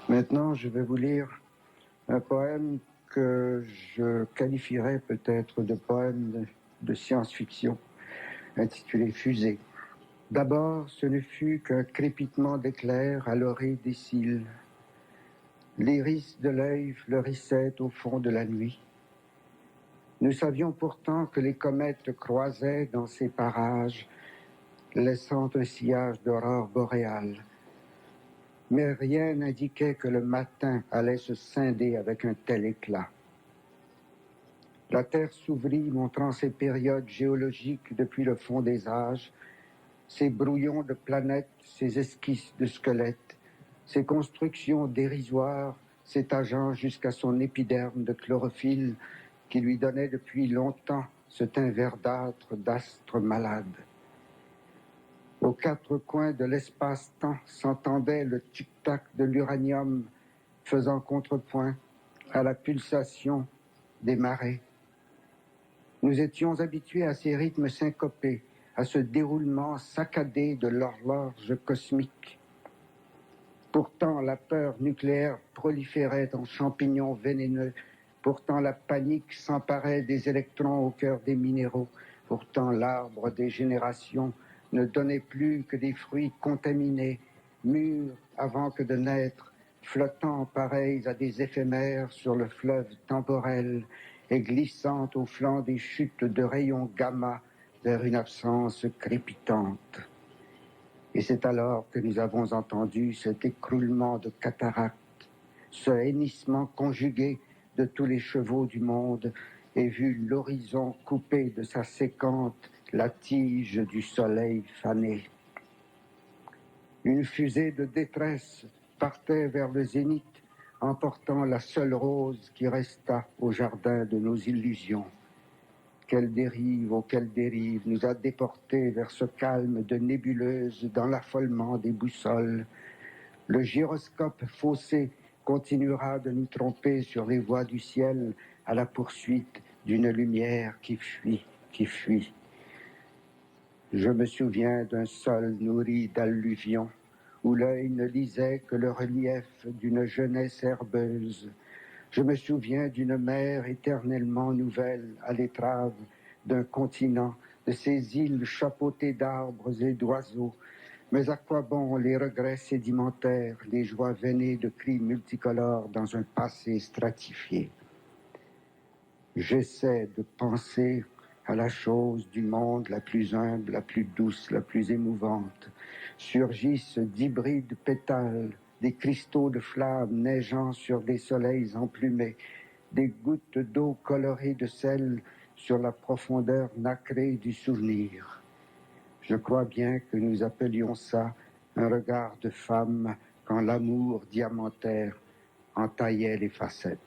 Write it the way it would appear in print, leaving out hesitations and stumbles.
Maintenant, je vais vous lire un poème que je qualifierais peut-être de poème de science-fiction, intitulé Fusée. D'abord, ce ne fut qu'un crépitement d'éclairs à l'orée des cils. L'iris de l'œil fleurissait au fond de la nuit. Nous savions pourtant que les comètes croisaient dans ces parages, laissant un sillage d'aurore boréale. Mais rien n'indiquait que le matin allait se scinder avec un tel éclat. La Terre s'ouvrit, montrant ses périodes géologiques depuis le fond des âges, ses brouillons de planètes, ses esquisses de squelettes, ses constructions dérisoires, s'étageant jusqu'à son épiderme de chlorophylle qui lui donnait depuis longtemps ce teint verdâtre d'astre malade. Aux quatre coins de l'espace-temps s'entendait le tic-tac de l'uranium faisant contrepoint à la pulsation des marées. Nous étions habitués à ces rythmes syncopés, à ce déroulement saccadé de l'horloge cosmique. Pourtant, la peur nucléaire proliférait en champignons vénéneux. Pourtant, la panique s'emparait des électrons au cœur des minéraux. Pourtant, l'arbre des générations ne donnait plus que des fruits contaminés, mûrs avant que de naître, flottant pareils à des éphémères sur le fleuve temporel et glissant au flanc des chutes de rayons gamma vers une absence crépitante. Et c'est alors que nous avons entendu cet écroulement de cataractes, ce hennissement conjugué de tous les chevaux du monde et vu l'horizon coupé de sa séquente, la tige du soleil fané. Une fusée de détresse partait vers le zénith, emportant la seule rose qui resta au jardin de nos illusions. Quelle dérive, oh quelle dérive, nous a déportés vers ce calme de nébuleuse dans l'affolement des boussoles. Le gyroscope faussé continuera de nous tromper sur les voies du ciel à la poursuite d'une lumière qui fuit, qui fuit. Je me souviens d'un sol nourri d'alluvions, où l'œil ne lisait que le relief d'une jeunesse herbeuse. Je me souviens d'une mer éternellement nouvelle à l'étrave d'un continent, de ces îles chapeautées d'arbres et d'oiseaux. Mais à quoi bon les regrets sédimentaires, les joies veinées de cris multicolores dans un passé stratifié? J'essaie de penser à la chose du monde la plus humble, la plus douce, la plus émouvante. Surgissent d'hybrides pétales, des cristaux de flammes neigeant sur des soleils emplumés, des gouttes d'eau colorées de sel sur la profondeur nacrée du souvenir. Je crois bien que nous appelions ça un regard de femme quand l'amour diamantaire entaillait les facettes.